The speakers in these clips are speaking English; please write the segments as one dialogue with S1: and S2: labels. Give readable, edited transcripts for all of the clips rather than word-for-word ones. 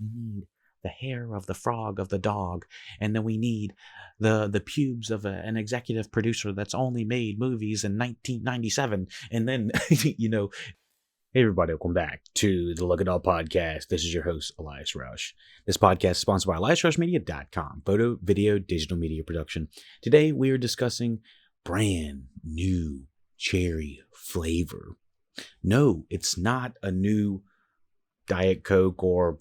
S1: We need the hair of the frog of the dog, and then we need the pubes of an executive producer that's only made movies in 1997, and then Hey everybody, welcome back to the LuckyDog podcast. This is your host, Elias Roush. This podcast is sponsored by EliasRoushMedia.com, photo, video, digital media production. Today we are discussing brand new cherry flavor. No, it's not a new Diet Coke or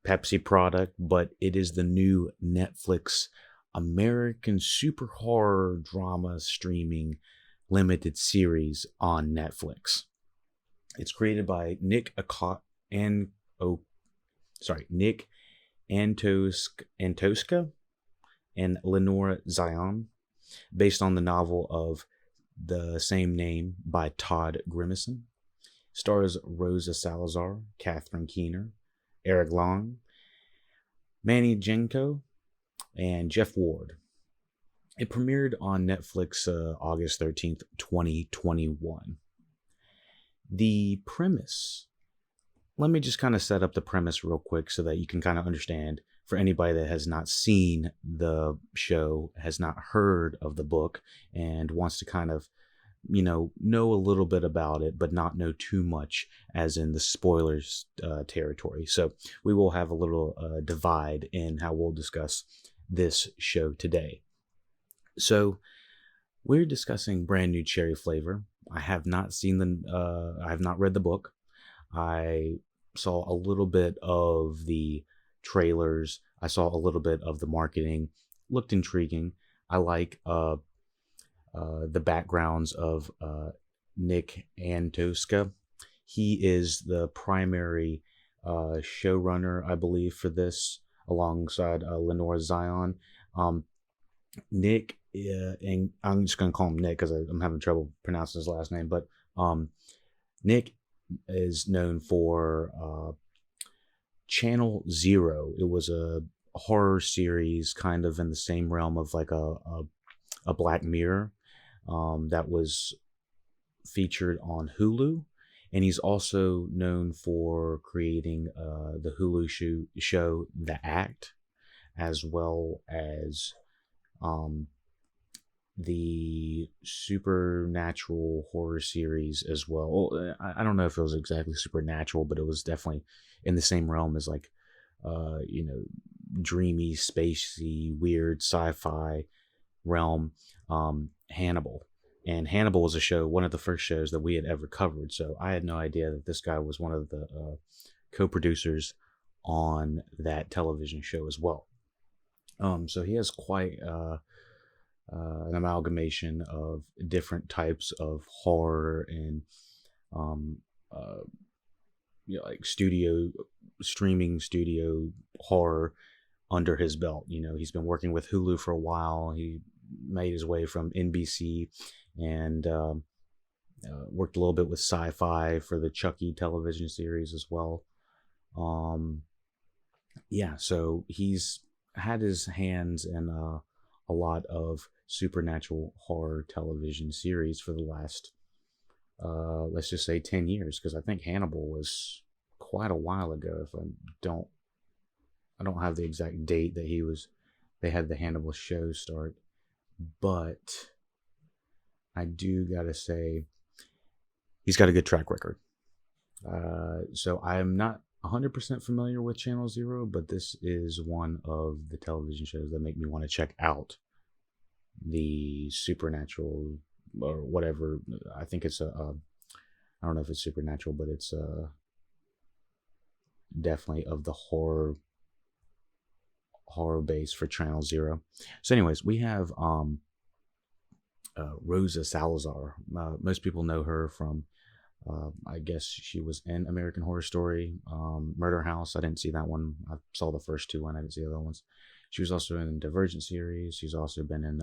S1: Pepsi product, but it is the new Netflix American super horror drama streaming limited series on Netflix. It's created by Nick Antosca and Lenore Zion, based on the novel of the same name by Todd Grimison. Stars Rosa Salazar, Catherine Keener, Eric Long, Manny Jenko, and Jeff Ward. It premiered on Netflix August 13th, 2021. The premise, let me just kind of set up the premise real quick so that you can kind of understand, for anybody that has not seen the show, has not heard of the book, and wants to kind of, know a little bit about it, but not know too much, as in the spoilers territory. So we will have a little divide in how we'll discuss this show today. So we're discussing brand new cherry flavor. I have not seen I have not read the book. I saw a little bit of the trailers. I saw a little bit of the marketing. Looked intriguing. I like the backgrounds of Nick Antosca. He is the primary showrunner, I believe, for this, alongside Lenore Zion. Nick, and I'm just going to call him Nick because I'm having trouble pronouncing his last name, but Nick is known for Channel Zero. It was a horror series kind of in the same realm of like a Black Mirror that was featured on Hulu. And he's also known for creating the Hulu show The Act, as well as the supernatural horror series as well. I don't know if it was exactly supernatural, but it was definitely in the same realm as like dreamy, spacey, weird sci-fi realm. Hannibal. And Hannibal was a show, one of the first shows that we had ever covered. So I had no idea that this guy was one of the co-producers on that television show as well. So he has quite an amalgamation of different types of horror and like streaming studio horror under his belt. He's been working with Hulu for a while. He made his way from NBC and worked a little bit with Sci-Fi for the Chucky television series as well. So he's had his hands in a lot of supernatural horror television series for the last let's just say 10 years, because I think Hannibal was quite a while ago. If I don't have the exact date that they had the Hannibal show start, but I do gotta say he's got a good track record. So I am not 100% familiar with Channel Zero, but this is one of the television shows that make me want to check out the supernatural or whatever. I think it's I don't know if it's supernatural, but it's definitely of the horror base for Channel Zero. So anyways, we have Rosa Salazar. Most people know her from I guess she was in American Horror Story, Murder House. I didn't see that one. I saw the first two, and I didn't see the other ones. She was also in Divergent series. She's also been in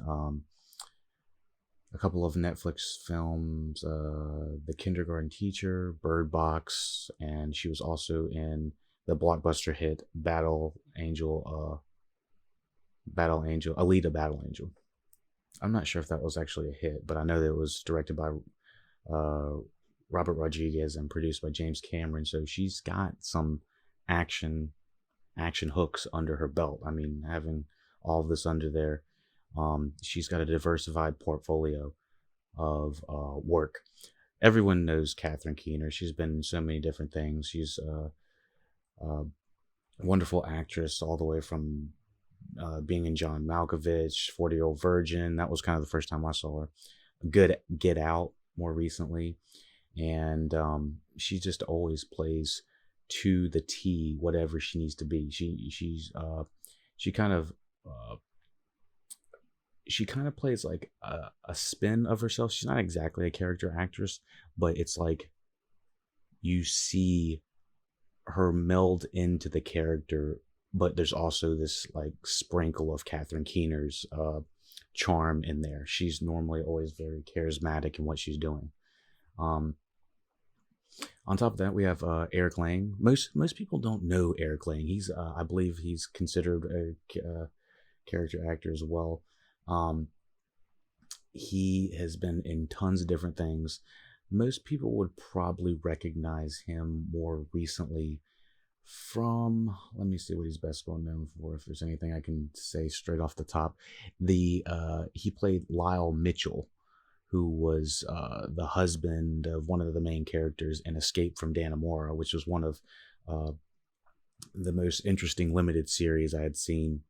S1: a couple of Netflix films, The Kindergarten Teacher, Bird Box, and she was also in the blockbuster hit Battle Angel, Alita Battle Angel. I'm not sure if that was actually a hit, but I know that it was directed by Robert Rodriguez and produced by James Cameron. So she's got some action action hooks under her belt. I mean, having all of this under there, she's got a diversified portfolio of work. Everyone knows Catherine Keener. She's been in so many different things. She's a wonderful actress, all the way from being in John Malkovich, 40-Year-Old Virgin. That was kind of the first time I saw her. Good Get Out more recently. And she just always plays to the T whatever she needs to be. She kind of plays like a spin of herself. She's not exactly a character actress, but it's like you see her meld into the character, but there's also this like sprinkle of Catherine Keener's charm in there. She's normally always very charismatic in what she's doing. On top of that, we have Eric Lang. Most people don't know Eric Lang. He's I believe he's considered a character actor as well. He has been in tons of different things. Most people would probably recognize him more recently from, let me see what he's best well known for, if there's anything I can say straight off the top. He played Lyle Mitchell, who was the husband of one of the main characters in Escape from Dannemora, which was one of the most interesting limited series I had seen,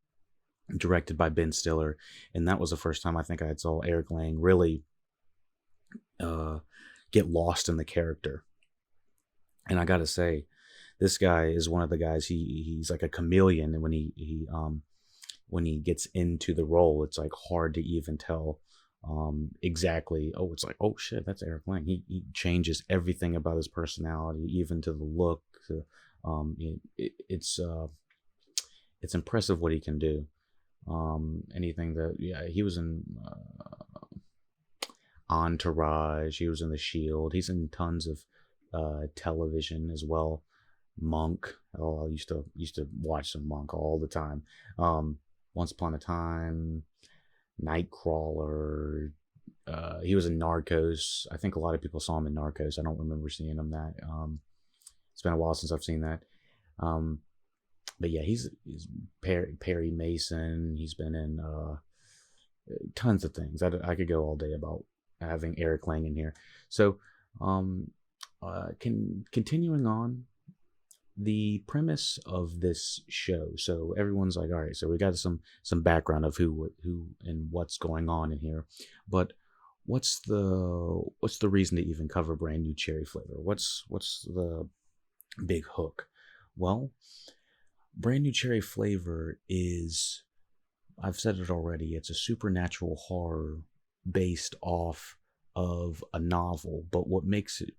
S1: directed by Ben Stiller. And that was the first time I think I saw Eric Lang really get lost in the character. And I gotta say, this guy is one of the guys, he's like a chameleon, and when he gets into the role, it's like hard to even tell exactly. Oh, it's like, oh shit, that's Eric Lang. He changes everything about his personality, even to the look. It's impressive what he can do. Anything that, yeah, he was in Entourage, he was in The Shield, he's in tons of television as well. Monk. Oh, I used to watch some Monk all the time. Once Upon a Time, Nightcrawler. He was in Narcos. I think a lot of people saw him in Narcos. I don't remember seeing him that. It's been a while since I've seen that. But yeah, he's Perry Mason. He's been in tons of things. I could go all day about having Eric Lang in here. So, continuing on, the premise of this show. So everyone's like, all right, so we got some background of who and what's going on in here, but what's the reason to even cover Brand New Cherry Flavor? What's the big hook? Well, Brand New Cherry Flavor is, I've said it already, it's a supernatural horror based off of a novel, but what makes it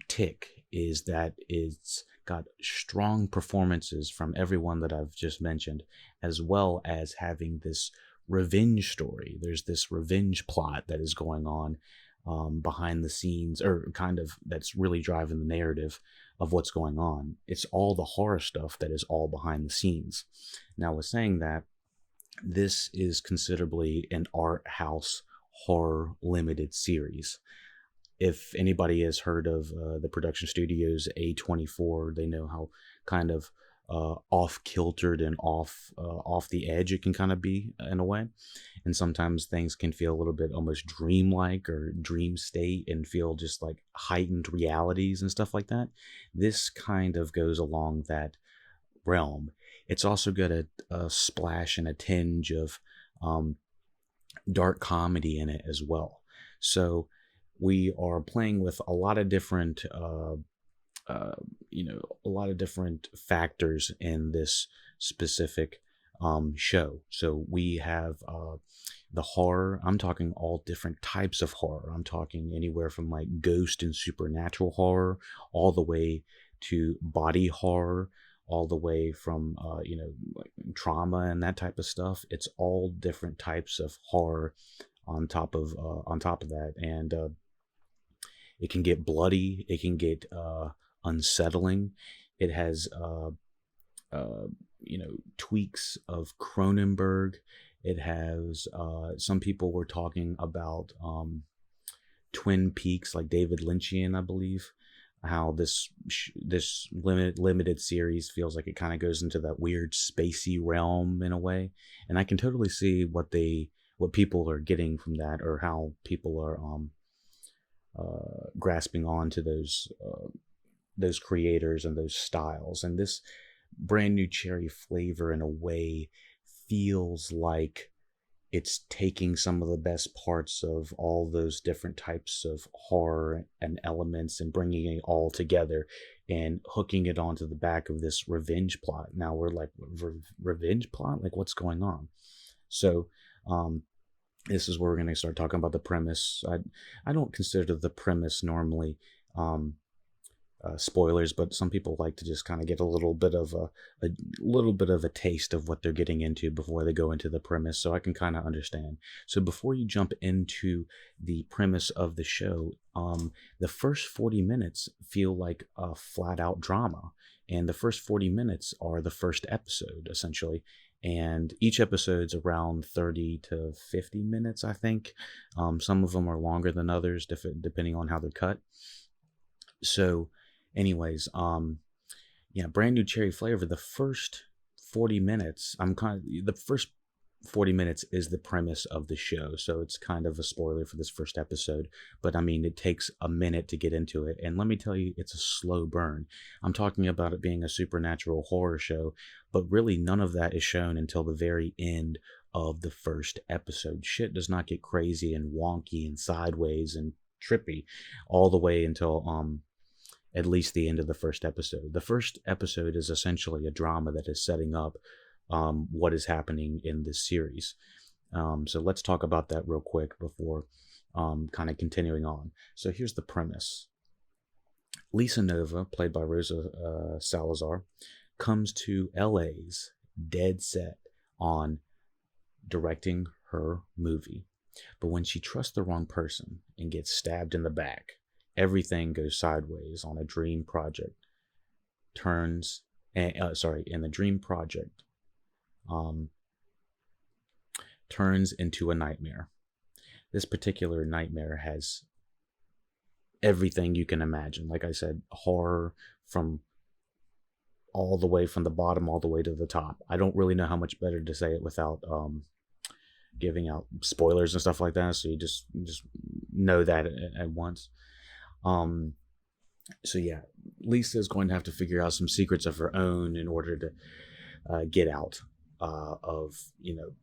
S1: tick is that it's got strong performances from everyone that I've just mentioned, as well as having this revenge story. There's this revenge plot that is going on behind the scenes, or kind of that's really driving the narrative of what's going on. It's all the horror stuff that is all behind the scenes. Now, with saying that, this is considerably an art house horror limited series. If anybody has heard of the production studios A24, they know how kind of off-kiltered and off the edge it can kind of be in a way. And sometimes things can feel a little bit almost dreamlike or dream state and feel just like heightened realities and stuff like that. This kind of goes along that realm. It's also got a splash and a tinge of dark comedy in it as well. So we are playing with a lot of different, a lot of different factors in this specific show. So we have the horror. I'm talking all different types of horror. I'm talking anywhere from like ghost and supernatural horror, all the way to body horror, all the way from like trauma and that type of stuff. It's all different types of horror on top of that, and it can get bloody. It can get unsettling. It has tweaks of Cronenberg. It has some people were talking about Twin Peaks, like David Lynchian, I believe. how this limited series feels like it kind of goes into that weird spacey realm in a way, and I can totally see what people are getting from that, or how people are grasping on to those creators and those styles. And this brand new cherry flavor, in a way, feels like it's taking some of the best parts of all those different types of horror and elements and bringing it all together and hooking it onto the back of this revenge plot. Now we're like, revenge plot? Like, what's going on? So, this is where we're going to start talking about the premise. I don't consider the premise normally spoilers, but some people like to just kind of get a little bit of a taste of what they're getting into before they go into the premise, so I can kind of understand. So before you jump into the premise of the show, the first 40 minutes feel like a flat out drama, and the first 40 minutes are the first episode essentially, and each episode's around 30 to 50 minutes, I think. Some of them are longer than others, depending on how they're cut. So anyways, yeah, brand new cherry flavor. The first 40 minutes, the first 40 minutes is the premise of the show, so it's kind of a spoiler for this first episode, but I mean, it takes a minute to get into it, and let me tell you, it's a slow burn. I'm talking about it being a supernatural horror show, but really none of that is shown until the very end of the first episode. Shit does not get crazy and wonky and sideways and trippy all the way until at least the end of the first episode. The first episode is essentially a drama that is setting up what is happening in this series. So let's talk about that real quick before kind of continuing on. So here's the premise. Lisa Nova, played by Rosa Salazar, comes to LA's dead set on directing her movie. But when she trusts the wrong person and gets stabbed in the back, everything goes sideways on a dream project. And the dream project turns into a nightmare. This particular nightmare has everything you can imagine. Like I said, horror from all the way from the bottom all the way to the top. I don't really know how much better to say it without giving out spoilers and stuff like that, so you just know that at once. So yeah, Lisa is going to have to figure out some secrets of her own in order to get out of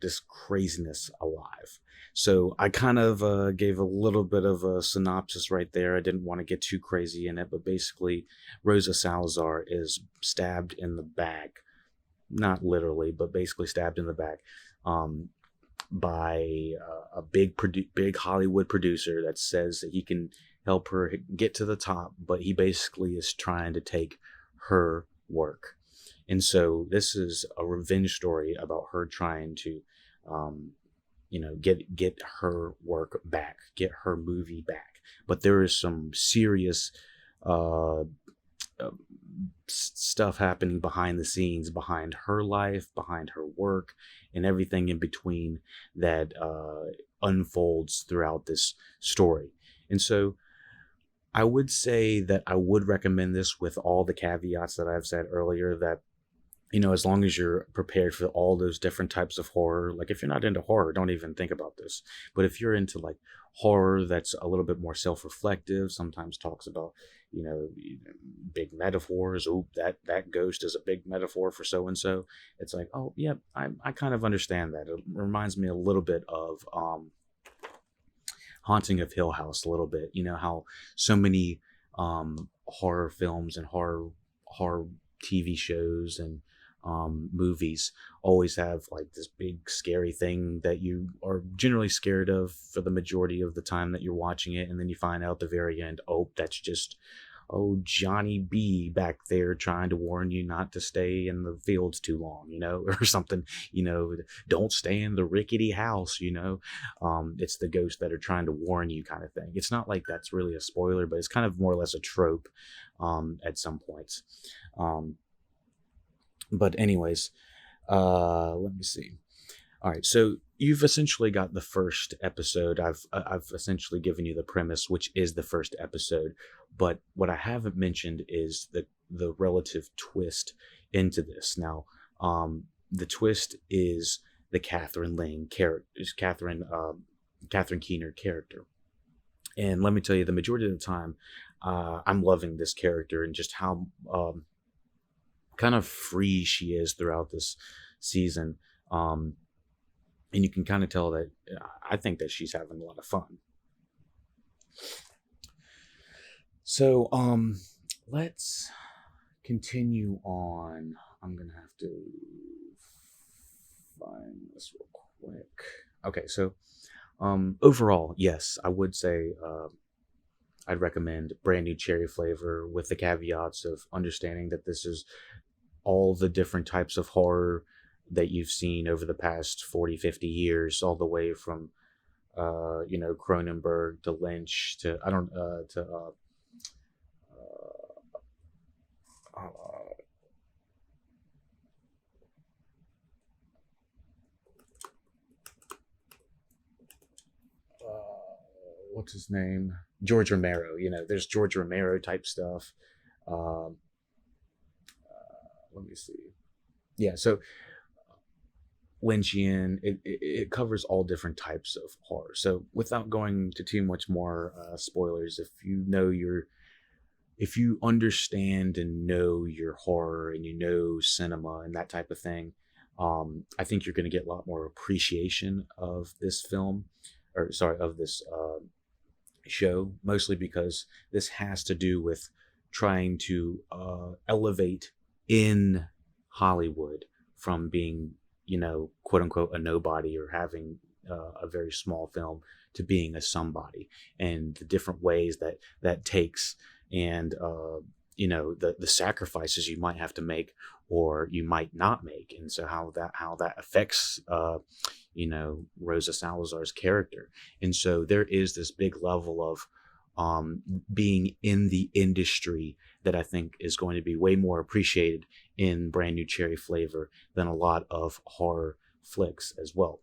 S1: this craziness alive. So I kind of gave a little bit of a synopsis right there. I didn't want to get too crazy in it, but basically Rosa Salazar is stabbed in the back, not literally, but basically stabbed in the back by a big Hollywood producer that says that he can help her get to the top, but he basically is trying to take her work. And so this is a revenge story about her trying to get her work back, get her movie back. But there is some serious stuff happening behind the scenes, behind her life, behind her work, and everything in between that unfolds throughout this story. And so I would say that I would recommend this with all the caveats that I've said earlier, that as long as you're prepared for all those different types of horror. Like, if you're not into horror, don't even think about this. But if you're into like horror that's a little bit more self-reflective, sometimes talks about, big metaphors. Oh, that ghost is a big metaphor for so-and-so. It's like, oh, yeah, I kind of understand that. It reminds me a little bit of Haunting of Hill House a little bit. How so many horror films and horror TV shows and movies always have like this big scary thing that you are generally scared of for the majority of the time that you're watching it, and then you find out at the very end, oh, that's just Johnny B back there trying to warn you not to stay in the fields too long, or something, don't stay in the rickety house, it's the ghosts that are trying to warn you, kind of thing. It's not like that's really a spoiler, but it's kind of more or less a trope at some points. But anyways, let me see. All right, so you've essentially got the first episode. I've essentially given you the premise, which is the first episode. But what I haven't mentioned is the relative twist into this. Now, the twist is the Catherine Ling character, is Catherine Keener character. And let me tell you, the majority of the time, I'm loving this character and just how kind of free she is throughout this season. Um, and you can kind of tell that I think that she's having a lot of fun. So, let's continue on. I'm gonna have to find this real quick. Okay, so overall, yes, I would say I'd recommend Brand New Cherry Flavor with the caveats of understanding that this is all the different types of horror that you've seen over the past 40, 50 years, all the way from Cronenberg to Lynch to I don't to uh, what's his name, George Romero. There's George Romero type stuff. Um, Let me see. Yeah, so Lynchian, it covers all different types of horror. So without going to too much more spoilers, if you understand and know your horror and you know cinema and that type of thing, I think you're going to get a lot more appreciation of this film, or sorry, of this show, mostly because this has to do with trying to elevate in Hollywood from being, quote unquote, a nobody or having a very small film to being a somebody, and the different ways that takes, and the sacrifices you might have to make or you might not make, and so how that affects Rosa Salazar's character. And so there is this big level of being in the industry that I think is going to be way more appreciated in Brand New Cherry Flavor than a lot of horror flicks as well.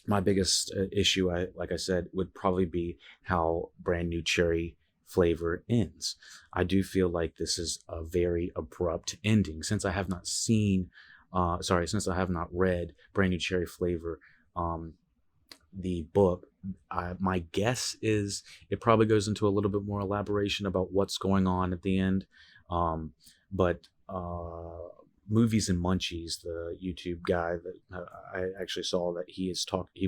S1: My biggest issue, like I said, would probably be how Brand New Cherry Flavor ends. I do feel like this is a very abrupt ending. Since I have not since I have not read Brand New Cherry Flavor, the book, my guess is it probably goes into a little bit more elaboration about what's going on at the end. But Movies and Munchies, the YouTube guy that I actually saw, that he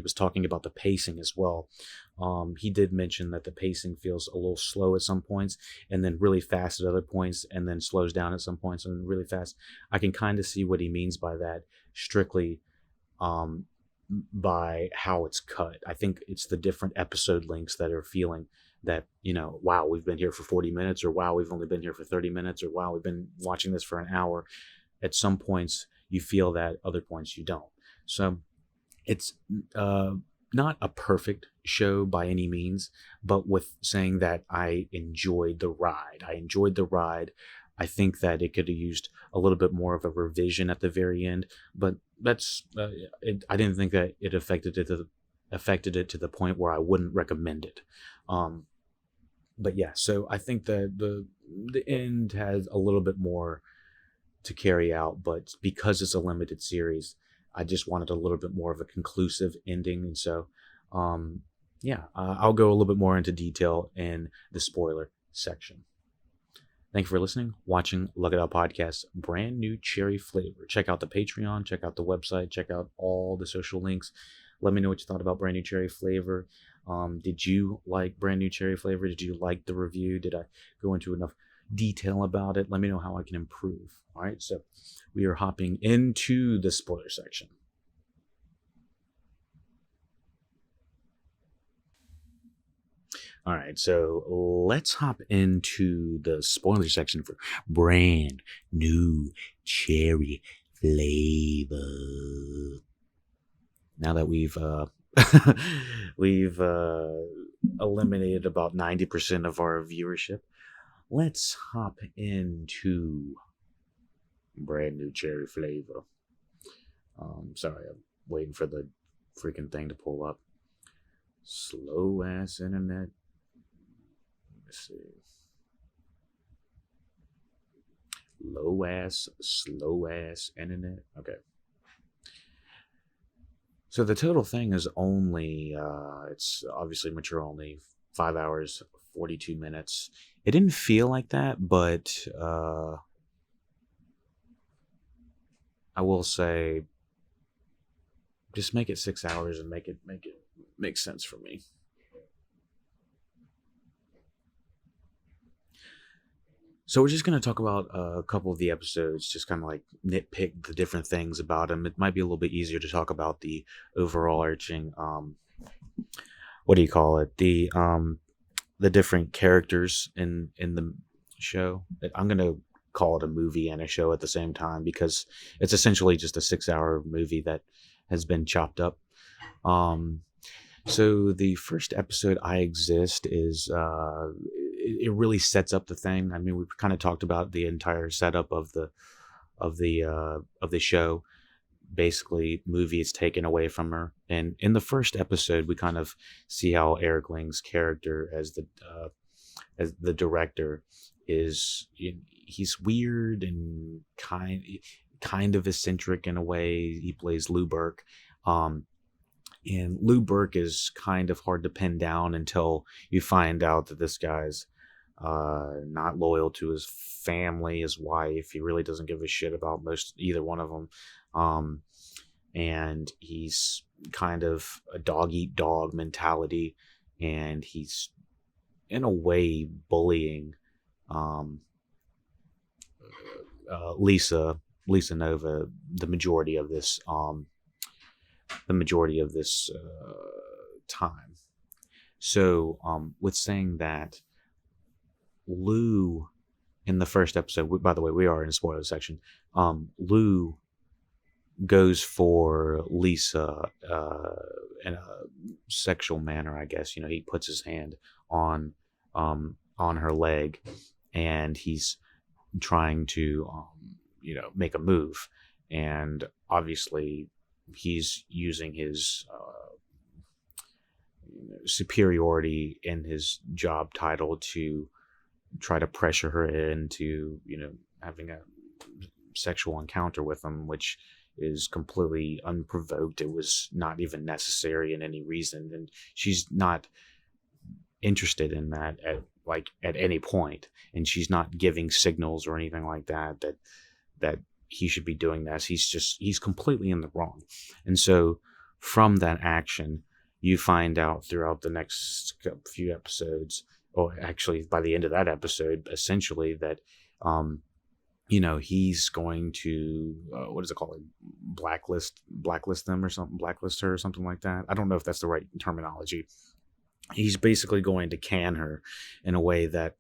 S1: was talking about the pacing as well. He did mention that the pacing feels a little slow at some points, and then really fast at other points, and then slows down at some points and really fast. I can kind of see what he means by that, strictly by how it's cut. I think it's the different episode lengths that are feeling that, wow, we've been here for 40 minutes, or wow, we've only been here for 30 minutes, or wow, we've been watching this for an hour. At some points you feel that, other points you don't. So it's not a perfect show by any means, but with saying that I enjoyed the ride. I think that it could have used a little bit more of a revision at the very end, but that's I didn't think that it affected it to the point where I wouldn't recommend it. But yeah, so I think that the end has a little bit more to carry out, but because it's a limited series, I just wanted a little bit more of a conclusive ending. And so I'll go a little bit more into detail in the spoiler section. Thank you for listening, watching LuckyDog Podcast, Brand New Cherry Flavor. Check out the Patreon, check out the website, check out all the social links. Let me know what you thought about Brand New Cherry Flavor. Did you like Brand New Cherry Flavor? Did you like the review? Did I go into enough detail about it? Let me know how I can improve. All right, so we are hopping into the spoiler section. All right, so let's hop into the spoiler section for Brand New Cherry Flavor. Now that we've eliminated about 90% of our viewership, let's hop into Brand New Cherry Flavor. Sorry, waiting for the freaking thing to pull up. Slow ass internet. Let's see. Slow ass internet. Okay. So the total thing is only, it's obviously mature only, 5 hours, 42 minutes. It didn't feel like that, but I will say, just make it 6 hours and make it make sense for me. So we're just going to talk about a couple of the episodes, just kind of like nitpick the different things about them. It might be a little bit easier to talk about the overall arching, what do you call it? The different characters in the show. I'm going to call it a movie and a show at the same time because it's essentially just a 6-hour movie that has been chopped up. So the first episode, I Exist, is it really sets up the thing. I mean, we've kind of talked about the entire setup of the show. Basically, movie is taken away from her, and in the first episode, we kind of see how Eric Lang's character as the director is. He's weird and kind of eccentric in a way. He plays Lou Burke. And Lou Burke is kind of hard to pin down until you find out that this guy's not loyal to his family, his wife. He really doesn't give a shit about either one of them. And he's kind of a dog eat dog mentality, and he's in a way bullying Lisa Nova the majority of this time. So with saying that, Lou in the first episode, by the way, we are in the spoiler section, Lou goes for Lisa in a sexual manner, I guess. He puts his hand on her leg, and he's trying to make a move, and obviously he's using his superiority in his job title to try to pressure her into having a sexual encounter with him, which is completely unprovoked. It was not even necessary in any reason, and she's not interested in that at any point, and she's not giving signals or anything like that he should be doing this. He's completely in the wrong. And so from that action, you find out throughout the next few episodes, or actually by the end of that episode, essentially that he's going to what is it called, blacklist them or something, blacklist her or something like that. I don't know if that's the right terminology. He's basically going to can her in a way that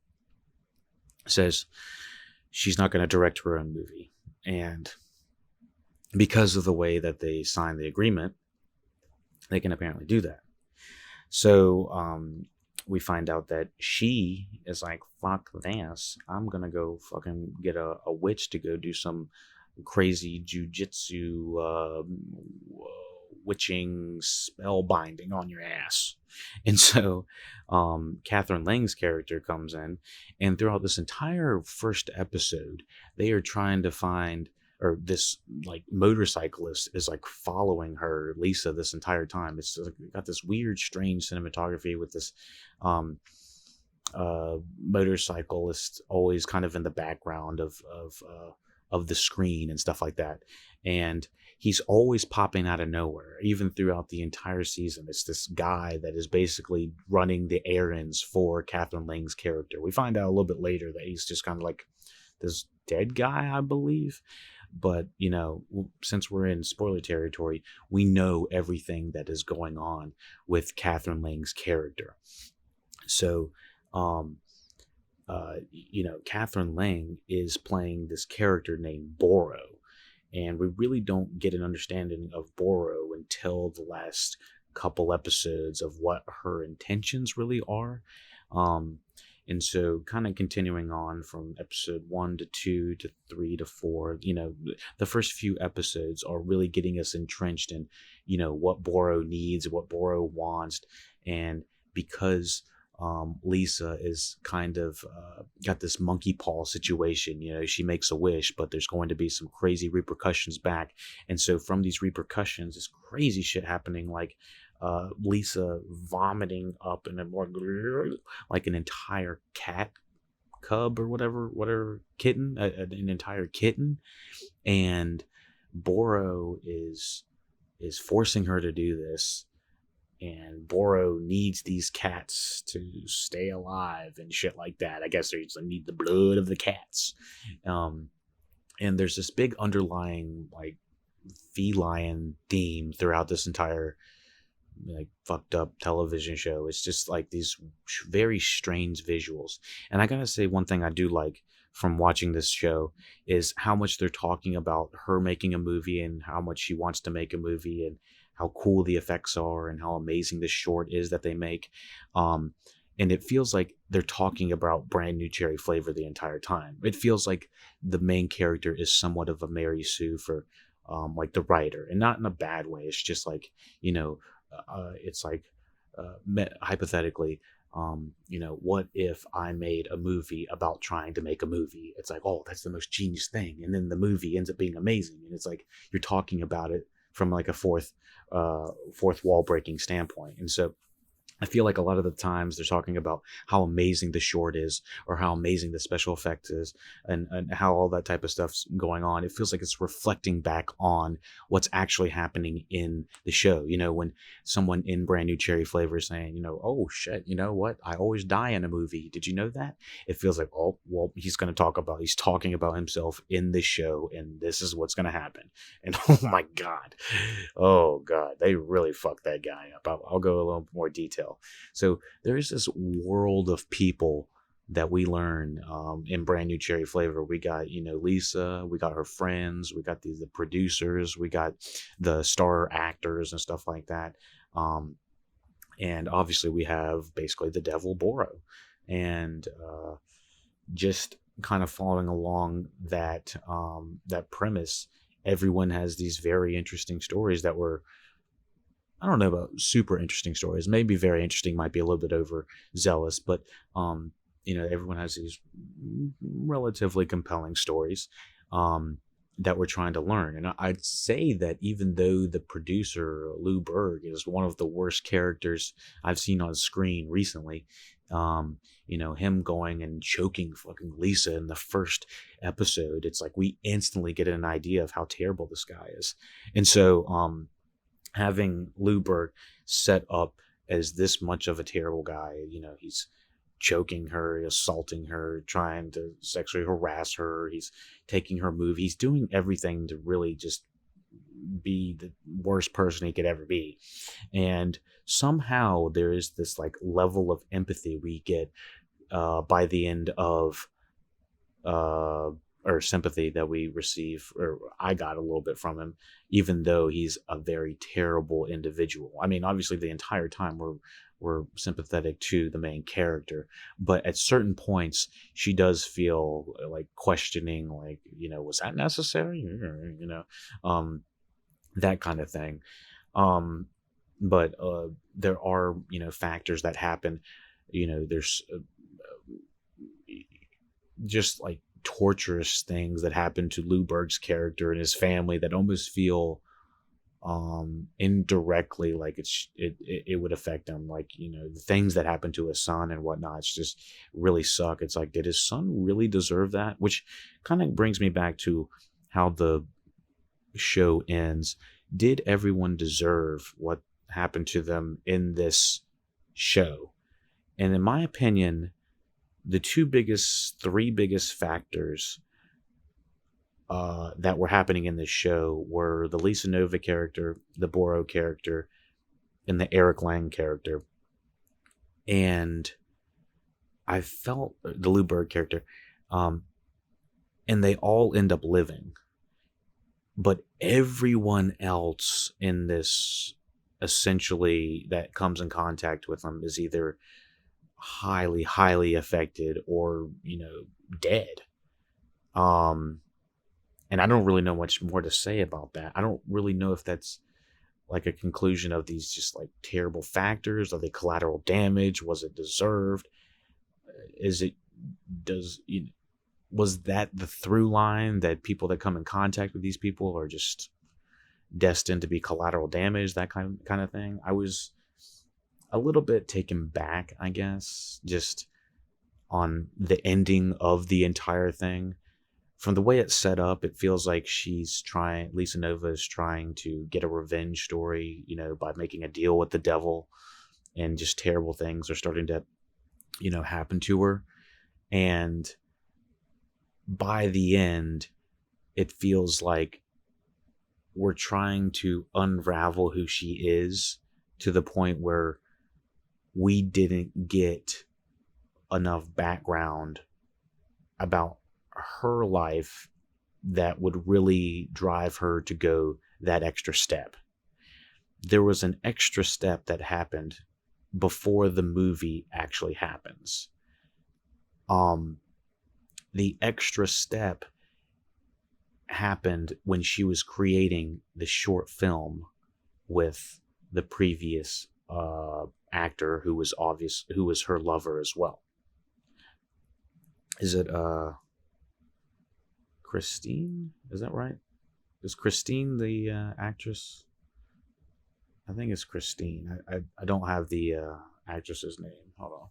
S1: says she's not going to direct her own movie. And because of the way that they signed the agreement, they can apparently do that. So we find out that she is like, fuck this, I'm going to go fucking get a witch to go do some crazy jujitsu witching spell binding on your ass. And so Catherine Lang's character comes in, and throughout this entire first episode, they are trying to find, or this like motorcyclist is like following her, Lisa, this entire time. It's like, got this weird, strange cinematography with this motorcyclist always kind of in the background of the screen and stuff like that. And he's always popping out of nowhere, even throughout the entire season. It's this guy that is basically running the errands for Catherine Lang's character. We find out a little bit later that he's just kind of like this dead guy, I believe. But, since we're in spoiler territory, we know everything that is going on with Catherine Lang's character. So, Catherine Lang is playing this character named Boro. And we really don't get an understanding of Boro until the last couple episodes of what her intentions really are. And so, kind of continuing on from episode 1 to 2 to 3 to 4, the first few episodes are really getting us entrenched in, what Boro needs, what Boro wants. And because Lisa is kind of got this monkey paw situation, she makes a wish, but there's going to be some crazy repercussions back. And so, from these repercussions, this crazy shit happening, like Lisa vomiting up and then like an entire cat cub or whatever kitten, an entire kitten, and Boro is forcing her to do this, and Boro needs these cats to stay alive and shit like that. I guess they need the blood of the cats, and there's this big underlying like feline theme throughout this entire like fucked up television show. It's just like these very strange visuals. And I gotta say, one thing I do like from watching this show is how much they're talking about her making a movie and how much she wants to make a movie and how cool the effects are and how amazing this short is that they make. And it feels like they're talking about Brand New Cherry Flavor the entire time. It feels like the main character is somewhat of a Mary Sue for like the writer, and not in a bad way. It's just like, it's like hypothetically, what if I made a movie about trying to make a movie? It's like, oh, that's the most genius thing, and then the movie ends up being amazing, and it's like you're talking about it from like a fourth wall breaking standpoint. And so I feel like a lot of the times they're talking about how amazing the short is or how amazing the special effects is and how all that type of stuff's going on. It feels like it's reflecting back on what's actually happening in the show. When someone in Brand New Cherry Flavor is saying, oh shit, you know what? I always die in a movie. Did you know that? It feels like, oh, well, he's talking about himself in this show, and this is what's going to happen. And oh God, they really fucked that guy up. I'll go a little more detail. So there's this world of people that we learn in Brand New Cherry Flavor. We got, Lisa, we got her friends, we got the producers, we got the star actors and stuff like that. And obviously we have basically the devil Boro. And just kind of following along that premise, everyone has these very interesting stories that were, I don't know about super interesting stories. Maybe very interesting might be a little bit overzealous, but everyone has these relatively compelling stories that we're trying to learn. And I'd say that even though the producer Lou Berg is one of the worst characters I've seen on screen recently, him going and choking fucking Lisa in the first episode, it's like we instantly get an idea of how terrible this guy is. And so having Lou Berg set up as this much of a terrible guy, he's choking her, assaulting her, trying to sexually harass her, he's taking her movie, he's doing everything to really just be the worst person he could ever be. And somehow there is this like level of empathy we get by the end of or sympathy that we receive, or I got a little bit from him, even though he's a very terrible individual. I mean, obviously the entire time we're sympathetic to the main character, but at certain points she does feel like questioning, like, was that necessary? That kind of thing. But there are, factors that happen. There's just like torturous things that happen to Lou Berg's character and his family that almost feel indirectly like it would affect him, like, the things that happen to his son and whatnot. It's just really suck. It's like, did his son really deserve that? Which kind of brings me back to how the show ends. Did everyone deserve what happened to them in this show? And in my opinion, the three biggest factors that were happening in this show were the Lisa Nova character, the Boro character, and the Eric Lang character. And I felt the Lou Berg character, and they all end up living. But everyone else in this, essentially, that comes in contact with them is either highly, highly affected or, dead. And I don't really know much more to say about that. I don't really know if that's like a conclusion of these just like terrible factors. Are they collateral damage? Was it deserved? Is it, does, was that the through line, that people that come in contact with these people are just destined to be collateral damage, that kind of thing? I was a little bit taken back, I guess, just on the ending of the entire thing. From the way it's set up, it feels like Lisa Nova is trying to get a revenge story, by making a deal with the devil, and just terrible things are starting to, happen to her. And by the end, it feels like we're trying to unravel who she is, to the point where we didn't get enough background about her life that would really drive her to go that extra step. There was an extra step that happened before the movie actually happens. The extra step happened when she was creating the short film with the previous actor who was her lover as well. Is it Christine? Is that right? Is Christine the actress? I think it's Christine. I don't have the actress's name. Hold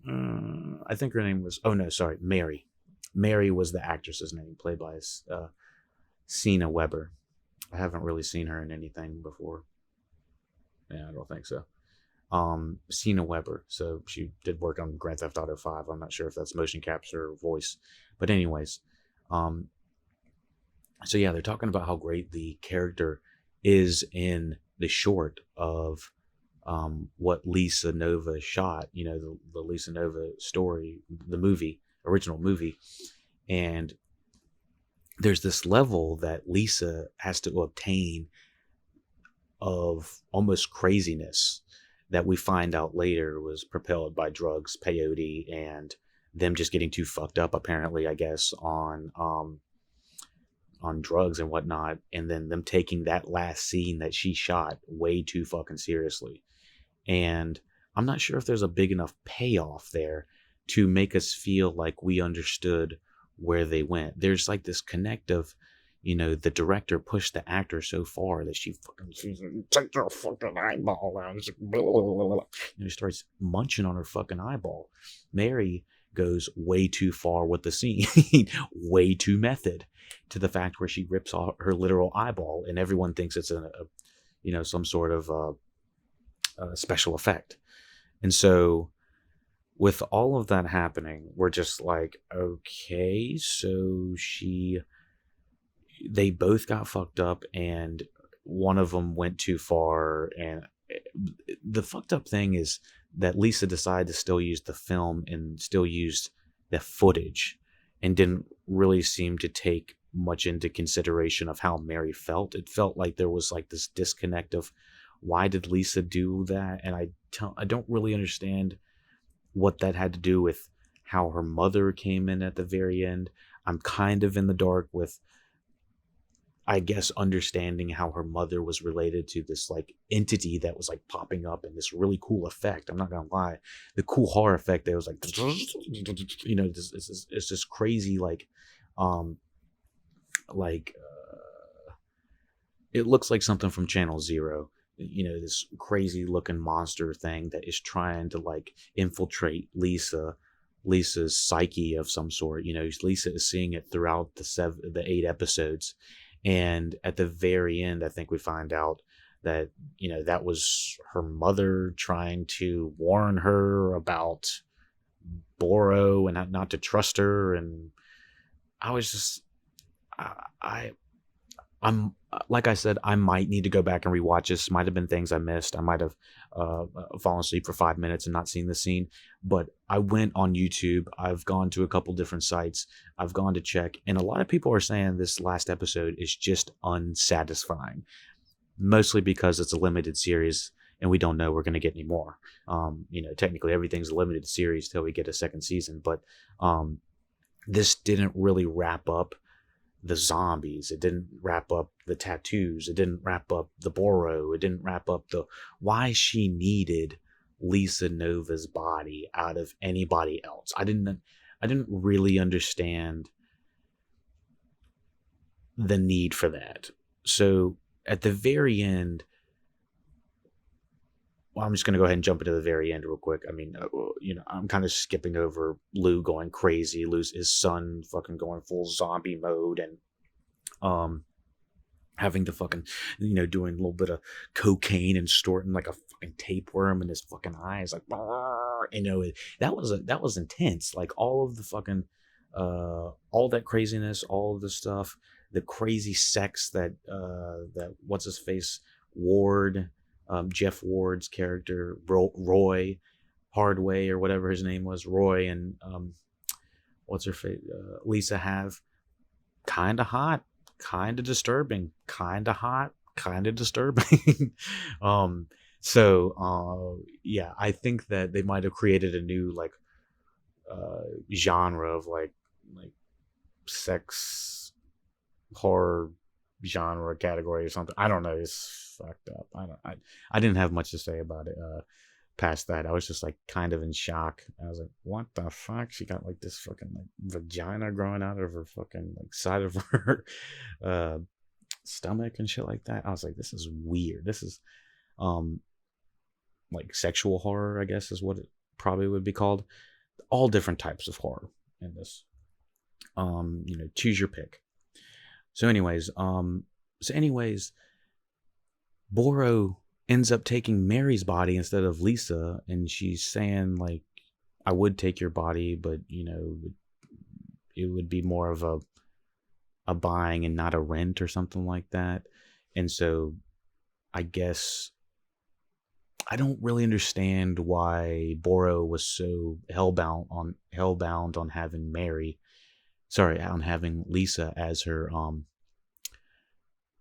S1: on. I think her name was... Oh, no, sorry. Mary. Mary was the actress's name, played by Sina Weber. I haven't really seen her in anything before. Yeah, I don't think so. Sina Weber. So she did work on Grand Theft Auto 5. I'm not sure if that's motion capture or voice. But anyways, so yeah, they're talking about how great the character is in the short of what Lisa Nova shot, the Lisa Nova story, the movie, original movie. And there's this level that Lisa has to obtain of almost craziness that we find out later was propelled by drugs, peyote, and them just getting too fucked up, apparently, I guess, on drugs and whatnot, and then them taking that last scene that she shot way too fucking seriously. And I'm not sure if there's a big enough payoff there to make us feel like we understood where they went. There's like this connect of, the director pushed the actor so far that she take your fucking eyeball out. She starts munching on her fucking eyeball. Mary goes way too far with the scene, way too method, to the fact where she rips off her literal eyeball, and everyone thinks it's some sort of special effect. And so with all of that happening, we're just like, okay, so they both got fucked up, and one of them went too far. And the fucked up thing is that Lisa decided to still use the film and still used the footage, and didn't really seem to take much into consideration of how Mary felt. It felt like there was like this disconnect of, why did Lisa do that? And I don't really understand what that had to do with how her mother came in at the very end. I'm kind of in the dark with, I guess, understanding how her mother was related to this like entity that was like popping up in this really cool effect. I'm not gonna lie, the cool horror effect there was like, it's this crazy it looks like something from Channel Zero. This crazy looking monster thing that is trying to like infiltrate Lisa's psyche of some sort. Lisa is seeing it throughout the 8 episodes. And at the very end, I think we find out that, that was her mother trying to warn her about Boro and not to trust her. And I was just, I'm like I said, I might need to go back and rewatch this. Might have been things I missed. I might have fallen asleep for 5 minutes and not seen the scene. But I went on YouTube. I've gone to a couple different sites. I've gone to check. And a lot of people are saying this last episode is just unsatisfying. Mostly because it's a limited series and we don't know we're going to get any more. Technically everything's a limited series till we get a second season, but this didn't really wrap up the zombies. It didn't wrap up the tattoos. It didn't wrap up the Boro. It didn't wrap up the why she needed Lisa Nova's body out of anybody else. I didn't really understand the need for that. So at the very end, well, I'm just going to go ahead and jump into the very end real quick. I mean, I'm kind of skipping over Lou going crazy, his son fucking going full zombie mode, and having to fucking, doing a little bit of cocaine and snorting like a fucking tapeworm in his fucking eyes, like, that was intense. Like all of the fucking, all that craziness, all of the stuff, the crazy sex that what's his face, Ward, Jeff Ward's character, Roy Hardway or whatever his name was, Roy, and what's her face, Lisa have, kind of hot, kind of disturbing, kind of hot, kind of disturbing. Yeah, I think that they might have created a new like genre of like sex horror genre category or something. I don't know. It's fucked up. I didn't have much to say about it past that. I was just like kind of in shock. I was like, what the fuck? She got like this fucking like vagina growing out of her fucking like side of her stomach and shit like that. I was like, this is weird. This is like sexual horror, I guess is what it probably would be called. All different types of horror in this. Choose your pick. So anyways, Boro ends up taking Mary's body instead of Lisa, and she's saying like, I would take your body, but it would be more of a buying and not a rent or something like that. And so I guess I don't really understand why Boro was so hellbound on having Lisa as her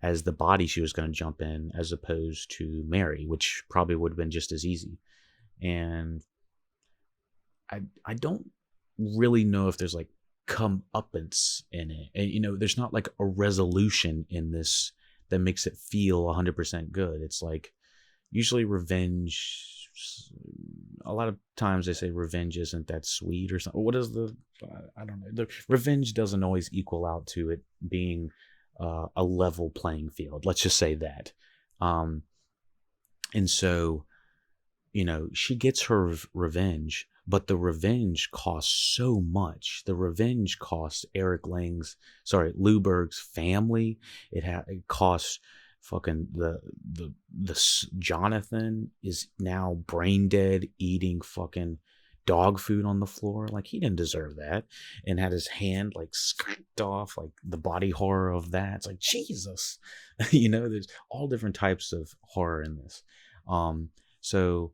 S1: as the body she was going to jump in, as opposed to Mary, which probably would have been just as easy. And I don't really know if there's like comeuppance in it, and there's not like a resolution in this that makes it feel 100% good. It's like usually revenge, a lot of times they say revenge isn't that sweet or something. What is I don't know. The revenge doesn't always equal out to it being a level playing field. Let's just say that. And so, she gets her revenge, but the revenge costs so much. The revenge costs Lou Berg's family. It costs fucking the Jonathan is now brain dead, eating fucking dog food on the floor. Like, he didn't deserve that, and had his hand like scraped off, like the body horror of that. It's like, Jesus. There's all different types of horror in this. So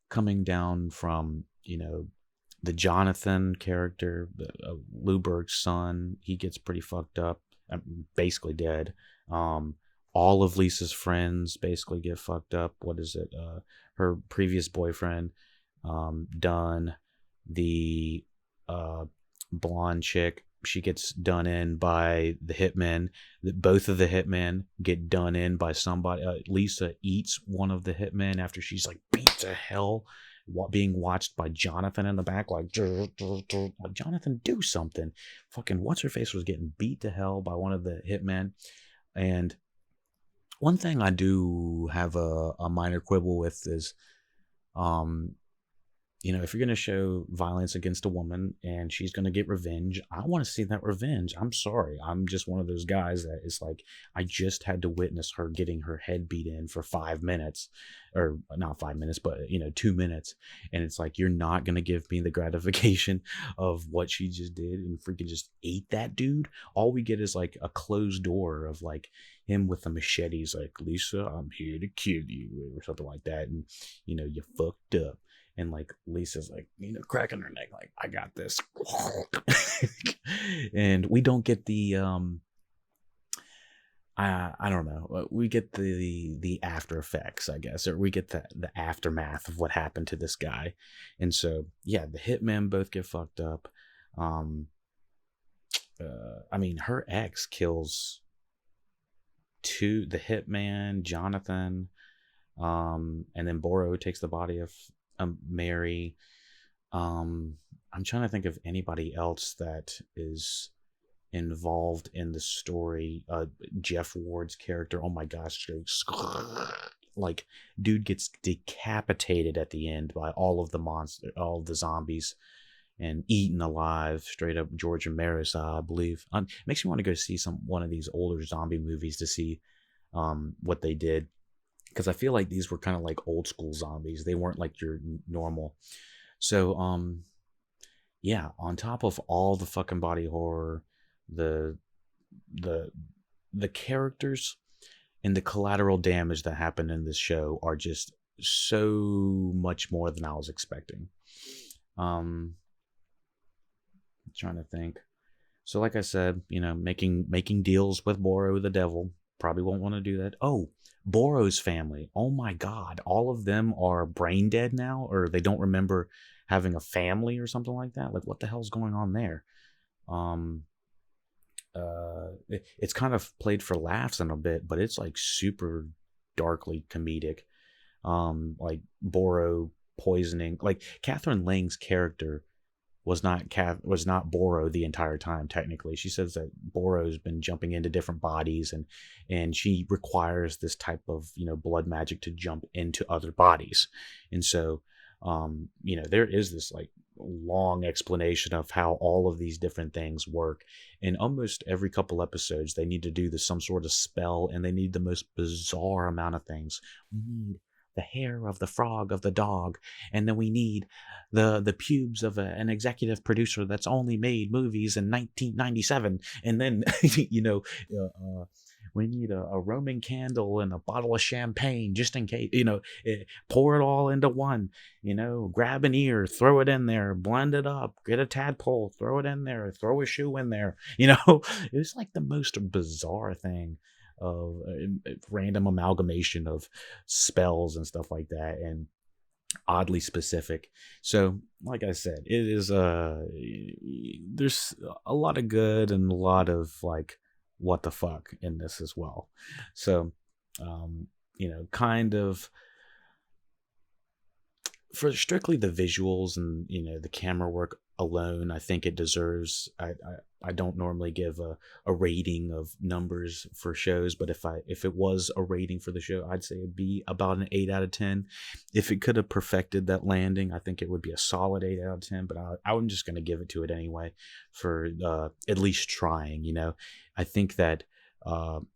S1: coming down from the Jonathan character, Lou Berg's son, he gets pretty fucked up, basically dead. All of Lisa's friends basically get fucked up. What is it? Her previous boyfriend, Dunn, the blonde chick, she gets done in by the hitmen. Both of the hitmen get done in by somebody. Lisa eats one of the hitmen after she's like beat to hell, being watched by Jonathan in the back, like, Jonathan, do something. Fucking what's her face was getting beat to hell by one of the hitmen. And one thing I do have a minor quibble with is, if you're going to show violence against a woman and she's going to get revenge, I want to see that revenge. I'm sorry. I'm just one of those guys that is like, I just had to witness her getting her head beat in for 5 minutes, or not 5 minutes, but 2 minutes. And it's like, you're not going to give me the gratification of what she just did and freaking just ate that dude. All we get is like a closed door of like him with a machete. He's like, Lisa, I'm here to kill you, or something like that. And you fucked up. And like Lisa's like, cracking her neck, like, I got this. And we don't get the I don't know. We get the after effects, I guess, or we get the aftermath of what happened to this guy, and so yeah, the hitmen both get fucked up. Um, I mean, her ex kills the hitman Jonathan, and then Boro takes the body of Mary. I'm trying to think of anybody else that is involved in the story. Jeff Ward's character, oh my gosh, like dude gets decapitated at the end by all of the zombies, and eaten alive, straight up George Romero style, I believe. Makes me want to go see one of these older zombie movies to see what they did, because I feel like these were kind of like old school zombies. They weren't like your normal. So yeah, on top of all the fucking body horror, the the the characters and the collateral damage that happened in this show are just so much more than I was expecting. I'm trying to think. So like I said, making deals with Boro the devil. Probably won't want to do that. Oh, Boro's family. Oh my god. All of them are brain dead now, or they don't remember having a family or something like that. Like, what the hell's going on there? It's kind of played for laughs in a bit, but it's like super darkly comedic. Like Boro poisoning, like Catherine Lang's character was not Boro the entire time. Technically, she says that Boro's been jumping into different bodies, and she requires this type of blood magic to jump into other bodies, and so there is this like long explanation of how all of these different things work. And almost every couple episodes, they need to do some sort of spell, and they need the most bizarre amount of things. We need the hair of the frog of the dog, and then we need the pubes of an executive producer that's only made movies in 1997, and then we need a Roman candle and a bottle of champagne just in case, pour it all into one, grab an ear, throw it in there, blend it up, get a tadpole, throw it in there, throw a shoe in there. It's like the most bizarre thing of random amalgamation of spells and stuff like that, and oddly specific. So like I said, it is there's a lot of good and a lot of like what the fuck in this as well. So kind of for strictly the visuals and the camera work alone, I think it deserves. I don't normally give a rating of numbers for shows, but if it was a rating for the show, I'd say it'd be about an 8 out of 10. If it could have perfected that landing, I think it would be a solid 8 out of 10. But I'm just gonna give it to it anyway for at least trying. I think that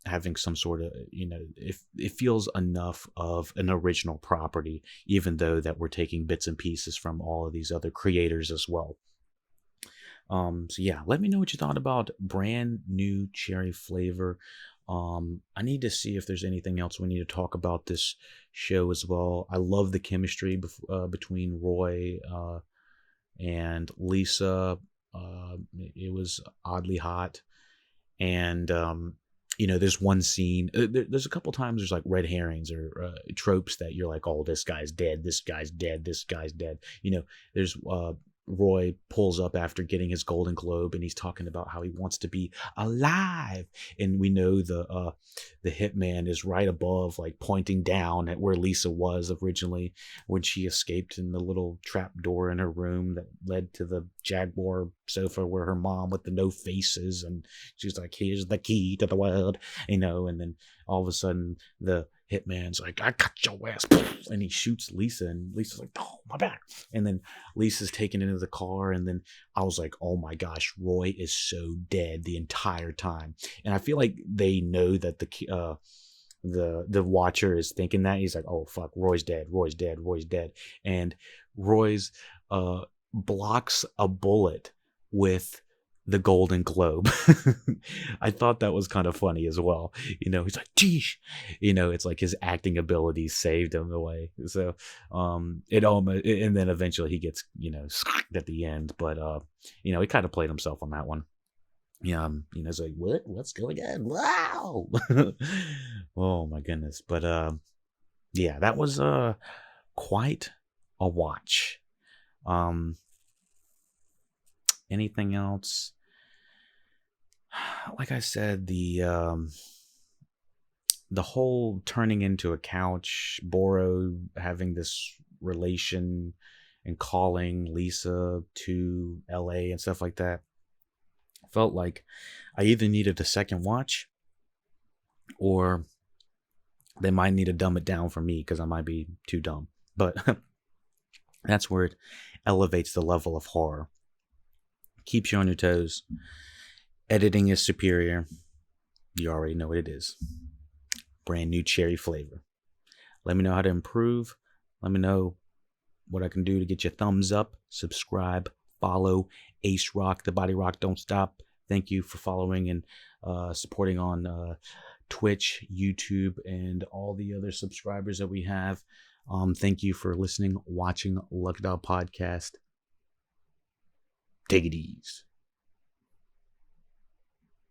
S1: having some sort of if it feels enough of an original property, even though that we're taking bits and pieces from all of these other creators as well. So yeah, let me know what you thought about Brand New Cherry Flavor. I need to see if there's anything else we need to talk about this show as well. I love the chemistry between Roy and Lisa. It was oddly hot, and there's one scene, there's a couple times there's like red herrings or tropes that you're like, oh, this guy's dead, this guy's dead, this guy's dead. There's Roy pulls up after getting his Golden Globe, and he's talking about how he wants to be alive, and we know the hitman is right above, like pointing down at where Lisa was originally when she escaped in the little trap door in her room that led to the Jaguar sofa where her mom with the no faces, and she's like, here's the key to the world, and then all of a sudden the hitman's like, I got your ass, and he shoots Lisa, and Lisa's like, oh, my back, and then Lisa's taken into the car, and then I was like, oh my gosh, Roy is so dead the entire time. And I feel like they know that the watcher is thinking that. He's like, oh fuck, Roy's dead, and Roy's blocks a bullet with the Golden Globe. I thought that was kind of funny as well. He's like, geesh, it's like his acting abilities saved him away. So it almost, and then eventually he gets at the end, but he kind of played himself on that one. It's like, what's going on? Wow. Oh my goodness. But yeah, that was quite a watch. Anything else? Like I said, the whole turning into a couch, Boro having this relation and calling Lisa to LA and stuff like that, felt like I either needed a second watch or they might need to dumb it down for me because I might be too dumb. But that's where it elevates the level of horror. Keeps you on your toes. Editing is superior. You already know what it is. Brand new cherry flavor. Let me know how to improve. Let me know what I can do to get your thumbs up, subscribe, follow Ace Rock, the Body Rock Don't Stop. Thank you for following and supporting on Twitch, YouTube, and all the other subscribers that we have. Thank you for listening, watching LuckyDog Podcast. Take it easy.